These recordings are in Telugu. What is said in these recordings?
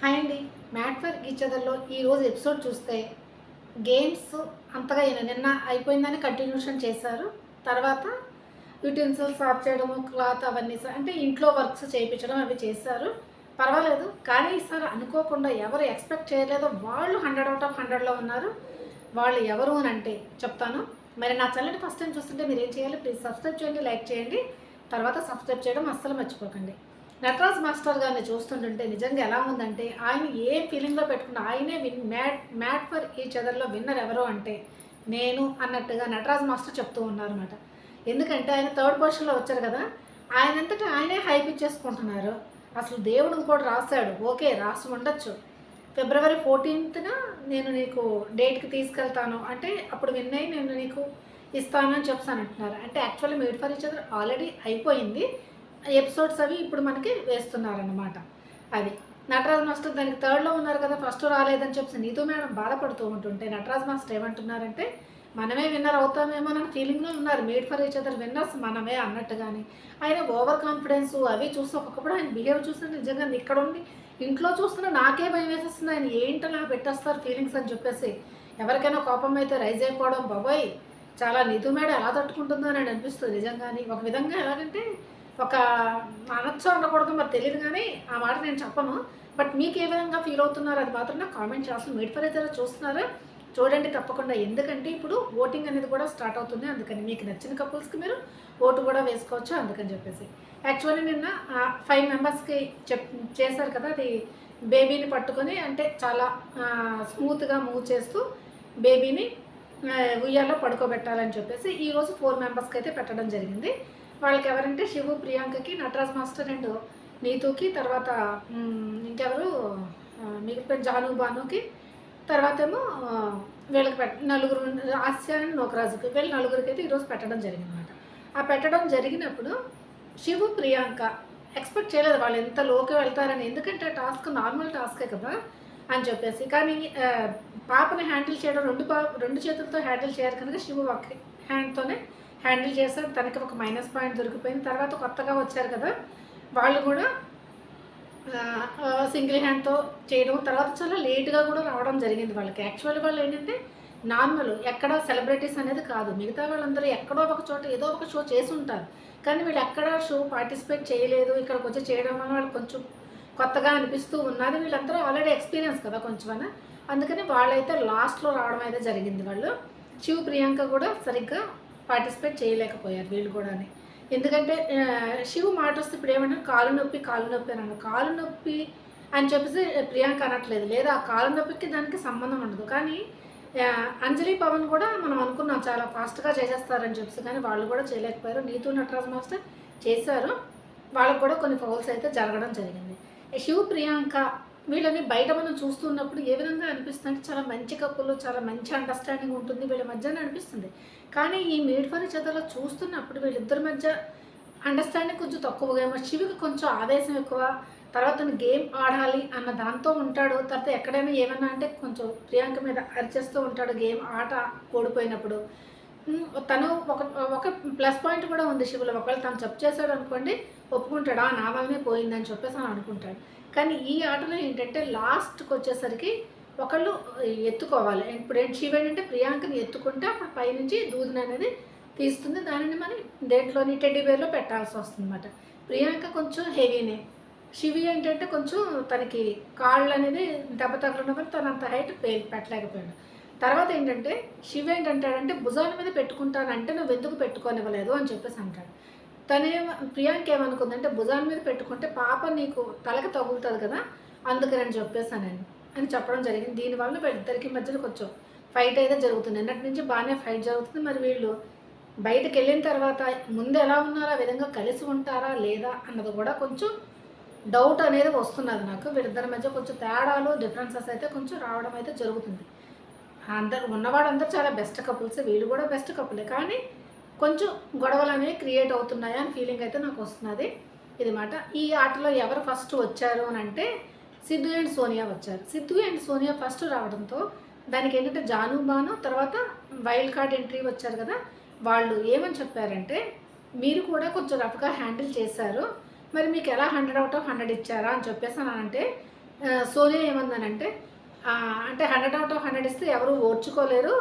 హాయ్ అండి. మ్యాట్ ఫర్ ఈచ్ అదర్‌లో ఈరోజు ఎపిసోడ్ చూస్తే గేమ్స్ అంతగా నిన్న అయిపోయిందని కంటిన్యూషన్ చేశారు. తర్వాత యుటెన్సిల్స్ సాఫ్ చేయడము, క్లాత్ అవన్నీ అంటే ఇంట్లో వర్క్స్ చేయించడం అవి చేశారు. పర్వాలేదు. కానీ ఈసారి అనుకోకుండా ఎవరు ఎక్స్‌పెక్ట్ చేయలేదో వాళ్ళు 100/100లో ఉన్నారు. వాళ్ళు ఎవరు అనంటే చెప్తాను. మరి నా ఛానల్‌ని ఫస్ట్ టైం చూస్తుంటే మీరేం చేయాలి? ప్లీజ్ సబ్స్క్రైబ్ చేయండి, లైక్ చేయండి. తర్వాత సబ్స్క్రైబ్ చేయడం అస్సలు మర్చిపోకండి. నటరాజ్ మాస్టర్ గారిని చూస్తుంటుంటే నిజంగా ఎలా ఉందంటే ఆయన ఏ ఫీలింగ్లో పెట్టుకున్న ఆయనే మ్యాట్ ఫర్ ఈచ్ అదర్లో విన్నర్ ఎవరో అంటే నేను అన్నట్టుగా నటరాజ్ మాస్టర్ చెప్తూ ఉన్నారన్నమాట. ఎందుకంటే ఆయన థర్డ్ పొజిషన్లో వచ్చారు కదా, ఆయనంతటా ఆయనే హైప్ ఇచ్చేసుకుంటున్నారు. అసలు దేవుడు ఇంకోటి రాశాడు, ఓకే రాసి ఉండొచ్చు. ఫిబ్రవరి 14న నేను నీకు డేట్కి తీసుకెళ్తాను అంటే అప్పుడు విన్ అయ్యి నేను నీకు ఇస్తాను అని చెప్తానంటున్నారు. అంటే actually made for each other already అయిపోయింది. ఎపిసోడ్స్ అవి ఇప్పుడు మనకి వేస్తున్నారన్నమాట. అది నటరాజ్ మాస్టర్ దానికి థర్డ్లో ఉన్నారు కదా, ఫస్ట్ రాలేదని చెప్పి నీతూ మేడం బాధపడుతూ ఉంటుంటే నటరాజ్ మాస్టర్ ఏమంటున్నారంటే మనమే విన్నర్ అవుతామేమో అన్న ఫీలింగ్లో ఉన్నారు. Made for each other winners మనమే అన్నట్టుగాని ఆయన ఓవర్ కాన్ఫిడెన్స్ అవి చూసి ఒక్కొక్కప్పుడు ఆయన బిహేవ్ చూస్తే నిజంగా ఇక్కడ ఉండి ఇంట్లో చూస్తున్నా నాకే భయం వేసేస్తుంది. ఆయన ఏంటలా పెట్టేస్తారు ఫీలింగ్స్ అని చెప్పేసి ఎవరికైనా కోపం అయితే రైజ్ అయిపోవడం బాబోయ్ చాలా నీతూ మేడం ఎలా తట్టుకుంటుందో అని అనిపిస్తుంది నిజంగాని. ఒక విధంగా ఎలాగంటే ఒక అనొచ్చో ఉండకూడదు మరి తెలియదు, కానీ ఆ మాట నేను చెప్పను. బట్ మీకు ఏ విధంగా ఫీల్ అవుతున్నారు అది మాత్రం నాకు కామెంట్ చేయాల్సిన. మేడ్ ఫర్ ఈచ్ అదర్ చూస్తున్నారా? చూడండి తప్పకుండా. ఎందుకంటే ఇప్పుడు ఓటింగ్ అనేది కూడా స్టార్ట్ అవుతుంది. అందుకని మీకు నచ్చిన కపుల్స్కి మీరు ఓటు కూడా వేసుకోవచ్చు అందుకని చెప్పేసి. యాక్చువల్లీ నిన్న 5 మెంబర్స్కి చేశారు కదా, అది బేబీని పట్టుకొని అంటే చాలా స్మూత్గా మూవ్ చేస్తూ బేబీని ఉయ్యాల్లో పడుకోబెట్టాలని చెప్పేసి ఈరోజు 4 మెంబర్స్కి అయితే పెట్టడం జరిగింది. వాళ్ళకి ఎవరంటే శివు, ప్రియాంకకి, నటరాజ్ మాస్టర్ అండ్ నీతుకి, తర్వాత ఇంకెవరు మిగతా జాను, బానుకి, తర్వాత ఏమో వీళ్ళకి నలుగురు ఆస్య అండ్ నోకరాజుకి, వీళ్ళు నలుగురికి అయితే ఈరోజు పెట్టడం జరిగిందన్నమాట. ఆ పెట్టడం జరిగినప్పుడు శివు, ప్రియాంక ఎక్స్పెక్ట్ చేయలేదు వాళ్ళు ఎంత లోకి వెళ్తారని. ఎందుకంటే టాస్క్ నార్మల్ టాస్కే కదా అని చెప్పేసి. కానీ పాపని హ్యాండిల్ చేయడం రెండు చేతులతో హ్యాండిల్ చేయాలి కనుక శివు ఒక హ్యాండ్తోనే హ్యాండిల్ చేస్తారు. తనకి ఒక మైనస్ పాయింట్ దొరికిపోయింది. తర్వాత కొత్తగా వచ్చారు కదా వాళ్ళు కూడా సింగిల్ హ్యాండ్తో చేయడం, తర్వాత చాలా లేట్గా కూడా రావడం జరిగింది వాళ్ళకి. యాక్చువల్లీ వాళ్ళు ఏంటంటే నార్మల్ ఎక్కడ సెలబ్రిటీస్ అనేది కాదు, మిగతా వాళ్ళందరూ ఎక్కడో ఒక చోట ఏదో ఒక షో చేసి ఉంటారు. కానీ వీళ్ళు ఎక్కడ షో పార్టిసిపేట్ చేయలేదు. ఇక్కడికి వచ్చి చేయడం వల్ల వాళ్ళు కొంచెం కొత్తగా అనిపిస్తూ ఉన్నది. వీళ్ళందరూ ఆల్రెడీ ఎక్స్పీరియన్స్ కదా కొంచెమన్నా, అందుకని వాళ్ళైతే లాస్ట్లో రావడం అయితే జరిగింది. వాళ్ళు శివ, ప్రియాంక కూడా సరిగ్గా పార్టిసిపేట్ చేయలేకపోయారు వీళ్ళు కూడా. ఎందుకంటే శివు మాట వస్తే ఇప్పుడు ఏమన్నా కాలు నొప్పి అని అన్న కాలు నొప్పి అని చెప్పేసి ప్రియాంక అనట్లేదు. లేదా ఆ కాలు నొప్పికి దానికి సంబంధం ఉండదు. కానీ అంజలి, పవన్ కూడా మనం అనుకున్నాం చాలా ఫాస్ట్గా చేసేస్తారని చెప్పేసి, కానీ వాళ్ళు కూడా చేయలేకపోయారు. నీతూ, నటరాజ్ మాస్టర్ చేశారు. వాళ్ళకు కూడా కొన్ని ఫౌల్స్ అయితే జరగడం జరిగింది. శివ, ప్రియాంక వీళ్ళని బయట మనం చూస్తున్నప్పుడు ఏ విధంగా అనిపిస్తుంది అంటే చాలా మంచి కప్పులు, చాలా మంచి అండర్స్టాండింగ్ ఉంటుంది వీళ్ళ మధ్యన అనిపిస్తుంది. కానీ ఈ మేడ్ ఫర్ ఈచ్ అదర్లో చూస్తున్నప్పుడు వీళ్ళిద్దరి మధ్య అండర్స్టాండింగ్ కొంచెం తక్కువగా ఏమో. శివుకి కొంచెం ఆవేశం ఎక్కువ, తర్వాత గేమ్ ఆడాలి అన్న దాంతో ఉంటాడు. తర్వాత ఎక్కడైనా ఏమన్నా అంటే కొంచెం ప్రియాంక మీద అరిచేస్తూ ఉంటాడు గేమ్ ఆట ఓడిపోయినప్పుడు. తను ఒక ప్లస్ పాయింట్ కూడా ఉంది శివులో. ఒకవేళ తను తప్పు చేశాడు అనుకోండి ఒప్పుకుంటాడు, నా వల్లనే పోయిందని చెప్పేసి అని అనుకుంటాడు. కానీ ఈ ఆటలో ఏంటంటే లాస్ట్కి వచ్చేసరికి ఒకళ్ళు ఎత్తుకోవాలి. ఇప్పుడు శివ ఏంటంటే ప్రియాంకని ఎత్తుకుంటే అప్పుడు పైనుంచి దూదిని అనేది తీస్తుంది. దానిని మనం దేంట్లోని టెడ్డీ బేర్లో పెట్టాల్సి వస్తుంది అన్నమాట. ప్రియాంక కొంచెం హెవీనే, శివి ఏంటంటే కొంచెం తనకి కాళ్ళు అనేది దెబ్బ తగలడం వల్ల తను అంత హైట్ పెట్టలేకపోయాడు. తర్వాత ఏంటంటే శివ ఏంటంటాడంటే భుజాల మీద పెట్టుకుంటానంటే నువ్వు ఎందుకు పెట్టుకోనివ్వలేదు అని చెప్పేసి అంటాడు. ప్రియాంక ఏమనుకుందంటే భుజాల మీద పెట్టుకుంటే పాప నీకు తలకి తగులుతుంది కదా అందుకని చెప్పేసానని అని చెప్పడం జరిగింది. దీనివల్ల వీళ్ళిద్దరికి మధ్యలో కొంచెం ఫైట్ అయితే జరుగుతుంది. నిన్నటి నుంచి బాగానే ఫైట్ జరుగుతుంది. మరి వీళ్ళు బయటకు వెళ్ళిన తర్వాత ముందు ఎలా ఉన్నారో ఆ విధంగా కలిసి ఉంటారా లేదా అన్నది కూడా కొంచెం డౌట్ అనేది వస్తున్నది నాకు. వీళ్ళిద్దరి మధ్య కొంచెం తేడాలు, డిఫరెన్సెస్ అయితే కొంచెం రావడం అయితే జరుగుతుంది. అందరు ఉన్నవాడందరూ చాలా బెస్ట్ కపుల్స్, వీళ్ళు కూడా బెస్ట్ కపులే. కానీ కొంచెం గొడవలు అనేవి క్రియేట్ అవుతున్నాయా అని ఫీలింగ్ అయితే నాకు వస్తున్నది. ఇది మాట. ఈ ఆటలో ఎవరు ఫస్ట్ వచ్చారు అని అంటే సిద్ధు అండ్ సోనియా వచ్చారు. సిద్ధు అండ్ సోనియా ఫస్ట్ రావడంతో దానికి ఏంటంటే జాను, బాను, తర్వాత వైల్డ్ కార్డ్ ఎంట్రీ వచ్చారు కదా, వాళ్ళు ఏమని చెప్పారంటే మీరు కూడా కొంచెం రఫ్గా హ్యాండిల్ చేశారు, మరి మీకు ఎలా 100/100 ఇచ్చారా అని చెప్పేసి అని అంటే సోనియా ఏమందనంటే అంటే 100/100 ఇస్తే ఎవరు ఓర్చుకోలేరు,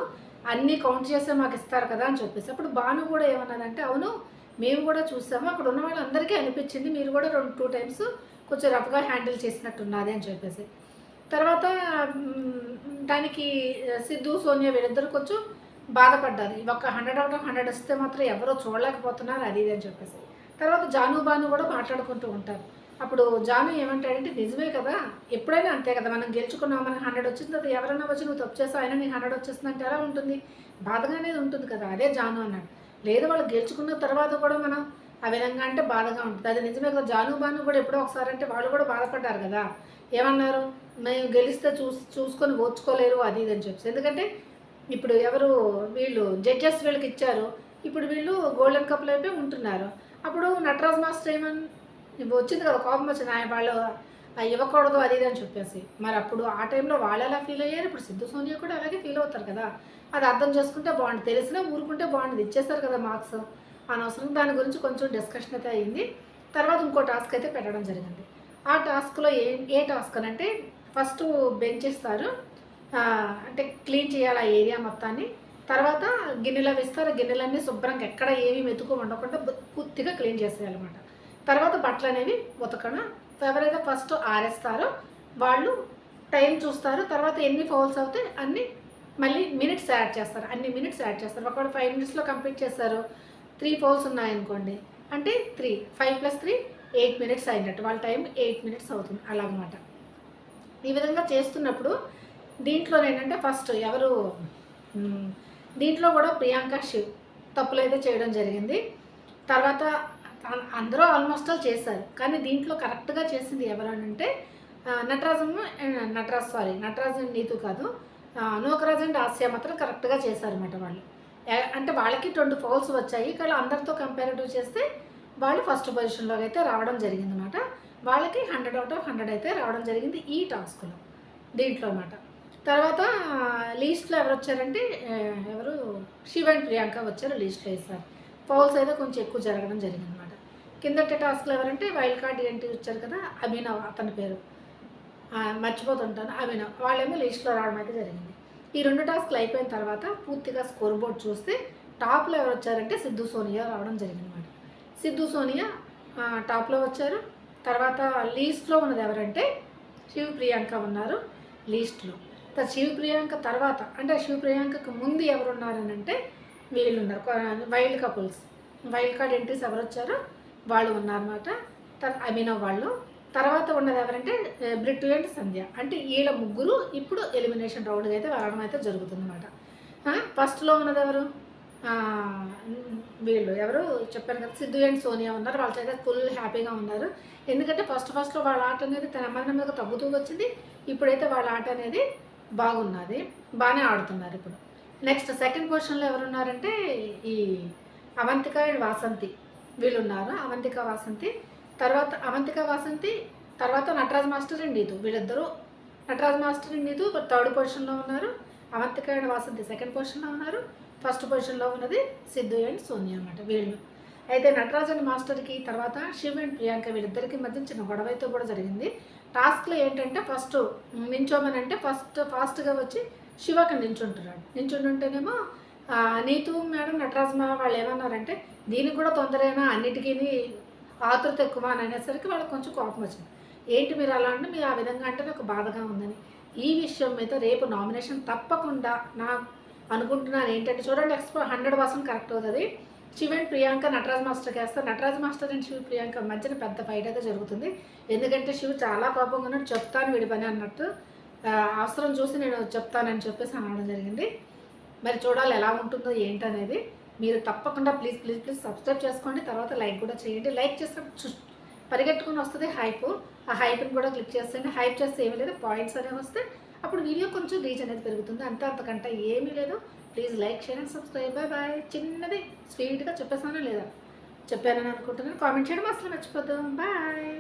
అన్నీ కౌంట్ చేసే మాకు ఇస్తారు కదా అని చెప్పేసి. అప్పుడు భాను కూడా ఏమన్నదంటే, అవును మేము కూడా చూసాము, అక్కడ ఉన్న వాళ్ళందరికీ అనిపించింది మీరు కూడా 2 టైమ్స్ కొంచెం రఫ్గా హ్యాండిల్ చేసినట్టున్నది అని చెప్పేసి. తర్వాత దానికి సిద్ధు సోనియా వీళ్ళిద్దరు కొంచెం బాధపడ్డారు. ఒక 100/100 ఇస్తే మాత్రం ఎవరో చూడలేకపోతున్నారు అది ఇది అని చెప్పేసి. తర్వాత జాను బాను కూడా మాట్లాడుకుంటూ ఉంటారు. అప్పుడు జాను ఏమంటాడంటే, నిజమే కదా, ఎప్పుడైనా అంతే కదా, మనం గెలుచుకున్నాం, మనకు 100 వచ్చిన తర్వాత ఎవరన్నా వచ్చి నువ్వు తప్పు చేస్తావు అయినా నీకు 100 వచ్చేస్తుందంటే ఎలా ఉంటుంది, బాధగానే ఉంటుంది కదా, అదే జాను అన్నాడు. లేదు వాళ్ళు గెలుచుకున్న తర్వాత కూడా మనం ఆ విధంగా అంటే బాధగా ఉంటుంది, అది నిజమే కదా, జాను బాను కూడా ఎప్పుడో ఒకసారి అంటే వాళ్ళు కూడా బాధపడ్డారు కదా, ఏమన్నారు, మేము గెలిస్తే చూసుకొని ఓర్చుకోలేరు అది ఇది అని చెప్పేసి. ఎందుకంటే ఇప్పుడు ఎవరు వీళ్ళు జడ్జెస్ వీళ్ళకి ఇచ్చారు, ఇప్పుడు వీళ్ళు గోల్డెన్ కప్లో అయిపోయి ఉంటున్నారు. అప్పుడు నటరాజ్ మాస్టర్ ఏమని వచ్చింది కదా, కోపం వచ్చింది, ఆయన వాళ్ళు ఇవ్వకూడదు అది ఇది అని చెప్పేసి. మరి అప్పుడు ఆ టైంలో వాళ్ళు ఎలా ఫీల్ అయ్యారు, ఇప్పుడు సిద్ధు సోనియా కూడా అలాగే ఫీల్ అవుతారు కదా, అది అర్థం చేసుకుంటే బాగుంటుంది, తెలిసినా ఊరుకుంటే బాగుంటుంది, ఇచ్చేస్తారు కదా మార్క్స్ అనవసరం. దాని గురించి కొంచెం డిస్కషన్ అయితే అయ్యింది. తర్వాత ఇంకో టాస్క్ అయితే పెట్టడం జరిగింది. ఆ టాస్క్లో ఏ టాస్క్ అని అంటే, ఫస్ట్ బెంచ్ ఇస్తారు, అంటే క్లీన్ చేయాలి ఆ ఏరియా మొత్తాన్ని. తర్వాత గిన్నెలు అవి ఇస్తారు, గిన్నెలన్నీ శుభ్రంగా ఎక్కడ ఏమీ మెతుకు ఉండకుండా పూర్తిగా క్లీన్ చేసేయాలన్నమాట. తర్వాత బట్టలు అనేవి ఉతకడం, ఎవరైతే ఫస్ట్ ఆరేస్తారో వాళ్ళు టైం చూస్తారు, తర్వాత ఎన్ని ఫౌల్స్ అవుతాయి అన్ని మళ్ళీ మినిట్స్ యాడ్ చేస్తారు, అన్ని మినిట్స్ యాడ్ చేస్తారు. ఒకవేళ 5 మినిట్స్లో కంప్లీట్ చేస్తారు, 3 ఫౌల్స్ ఉన్నాయనుకోండి అంటే 3 5 + 3 8 మినిట్స్ అయినట్టు, వాళ్ళ టైం 8 మినిట్స్ అవుతుంది అలాగనమాట. ఈ విధంగా చేస్తున్నప్పుడు దీంట్లో ఏంటంటే ఫస్ట్ ఎవరు దీంట్లో కూడా ప్రియాంక శివ్ తప్పులు అయితే చేయడం జరిగింది. తర్వాత అందరూ ఆల్మోస్ట్ ఆల్ చేశారు, కానీ దీంట్లో కరెక్ట్గా చేసింది ఎవరు అని అంటే నటరాజ్ నీతు కాదు, నూకరాజ్ అండ్ ఆసియా మాత్రం కరెక్ట్గా చేశారన్నమాట వాళ్ళు. అంటే వాళ్ళకి 20 ఫౌల్స్ వచ్చాయి, కానీ అందరితో కంపారిటివ్ చేస్తే వాళ్ళు ఫస్ట్ పొజిషన్లోకి అయితే రావడం జరిగిందన్నమాట. వాళ్ళకి 100/100 అయితే రావడం జరిగింది ఈ టాస్క్లో దీంట్లో అన్నమాట. తర్వాత లీస్ట్లో ఎవరు వచ్చారంటే ఎవరు శివ్ అండ్ ప్రియాంక వచ్చారు, లీస్ట్లో వేసారు. ఫౌల్స్ అయితే కొంచెం ఎక్కువ జరగడం జరిగిందన్నమాట. కిందటి టాస్క్లో ఎవరంటే వైల్డ్ కార్డ్ ఎంట్రీ వచ్చారు కదా, అభినవ్ అతని పేరు మర్చిపోతుంటాను, అభినవ్, వాళ్ళేమో లిస్ట్లో రావడం అయితే జరిగింది. ఈ 2 టాస్క్లు అయిపోయిన తర్వాత పూర్తిగా స్కోర్ బోర్డ్ చూస్తే టాప్లో ఎవరు వచ్చారంటే సిద్ధు సోనియా రావడం జరిగిందన్నమాట. సిద్ధు సోనియా టాప్లో వచ్చారు. తర్వాత లీస్ట్లో ఉన్నది ఎవరంటే శివ్ ప్రియాంక ఉన్నారు లీస్ట్లో. శివ్ ప్రియాంక తర్వాత అంటే శివ్ ప్రియాంకకు ముందు ఎవరు ఉన్నారని అంటే వీళ్ళు ఉన్నారు, wild couples, wild card entries ఎవరు వచ్చారో వాళ్ళు ఉన్నారన్నమాట. అభినవ్ వాళ్ళు. తర్వాత ఉన్నది ఎవరంటే బ్రిట్టు అండ్ సంధ్య, అంటే వీళ్ళ ముగ్గురు ఇప్పుడు ఎలిమినేషన్ రౌండ్కి అయితే వెళ్ళడం అయితే జరుగుతుందన్నమాట. ఫస్ట్లో ఉన్నది ఎవరు, వీళ్ళు ఎవరు చెప్పారు కదా, సిద్ధు అండ్ సోనియా ఉన్నారు, వాళ్ళ అయితే ఫుల్ హ్యాపీగా ఉన్నారు. ఎందుకంటే ఫస్ట్లో వాళ్ళ ఆట అనేది నెమ్మదిగా తగ్గుతూ వచ్చింది, ఇప్పుడైతే వాళ్ళ ఆట అనేది బాగున్నది, బాగానే ఆడుతున్నారు ఇప్పుడు. నెక్స్ట్ సెకండ్ పొజిషన్లో ఎవరున్నారంటే ఈ అవంతిక అండ్ వాసంతి వీళ్ళు ఉన్నారు, అవంతిక వాసంతి. తర్వాత నటరాజ్ మాస్టర్ అండ్ నీతు, వీళ్ళిద్దరూ Nataraj master and Neetu third పొజిషన్లో ఉన్నారు, అవంతిక అండ్ వాసంతి సెకండ్ పొజిషన్లో ఉన్నారు, ఫస్ట్ పొజిషన్లో ఉన్నది సిద్ధు అండ్ సోనియా అన్నమాట వీళ్ళు. అయితే నటరాజ్ అండ్ మాస్టర్కి తర్వాత శివ్ అండ్ ప్రియాంక వీళ్ళిద్దరికి మధ్య చిన్న గొడవ అయితే కూడా జరిగింది. టాస్క్లో ఏంటంటే ఫస్ట్ నించోమని అంటే ఫాస్ట్గా వచ్చి శివ అక్కడ నించుంటుంటేనేమో నీతు మేడం నటరాజ్ వాళ్ళు ఏమన్నారంటే దీనికి కూడా తొందరైనా అన్నిటికీ ఆతృత ఎక్కువ అని అనేసరికి వాళ్ళకి కొంచెం కోపం వచ్చింది. ఏంటి మీరు అలా అంటే మీరు ఆ విధంగా అంటే నాకు బాధగా ఉందని. ఈ విషయం మీద రేపు నామినేషన్ తప్పకుండా నా అనుకుంటున్నాను ఏంటంటే చూడండి 100% కరెక్ట్ అవుతుంది. శివ్ అండ్ ప్రియాంక నటరాజ్ మాస్టర్కి వేస్తారు, నటరాజ్ మాస్టర్ అండ్ శివ్ ప్రియాంక మధ్యన పెద్ద ఫైట్ అయితే జరుగుతుంది. ఎందుకంటే శివ్ చాలా కోపంగా ఉన్నట్టు చెప్తాను వీడి పని అన్నట్టు, అవసరం చూసి నేను చెప్తానని చెప్పేసి అనడం జరిగింది. మరి చూడాలి ఎలా ఉంటుందో ఏంటనేది. మీరు తప్పకుండా ప్లీజ్ సబ్స్క్రైబ్ చేసుకోండి, తర్వాత లైక్ కూడా చేయండి. లైక్ చేస్తే పరిగెట్టుకుని వస్తుంది హైప్, ఆ హైప్ని కూడా క్లిక్ చేసేయండి. హైప్ చేస్తే ఏమీ లేదు, పాయింట్స్ అనేవి వస్తే అప్పుడు వీడియో కొంచెం రీచ్ అనేది పెరుగుతుంది, అంతకంటే ఏమీ లేదు. ప్లీజ్ లైక్ చేయండి, సబ్స్క్రైబ్. బాయ్. చిన్నది స్వీట్గా చెప్పేసానా లేదా చెప్పానని అనుకుంటున్నాను, కామెంట్ చేయడం అసలు మర్చిపోద్దాం. బాయ్.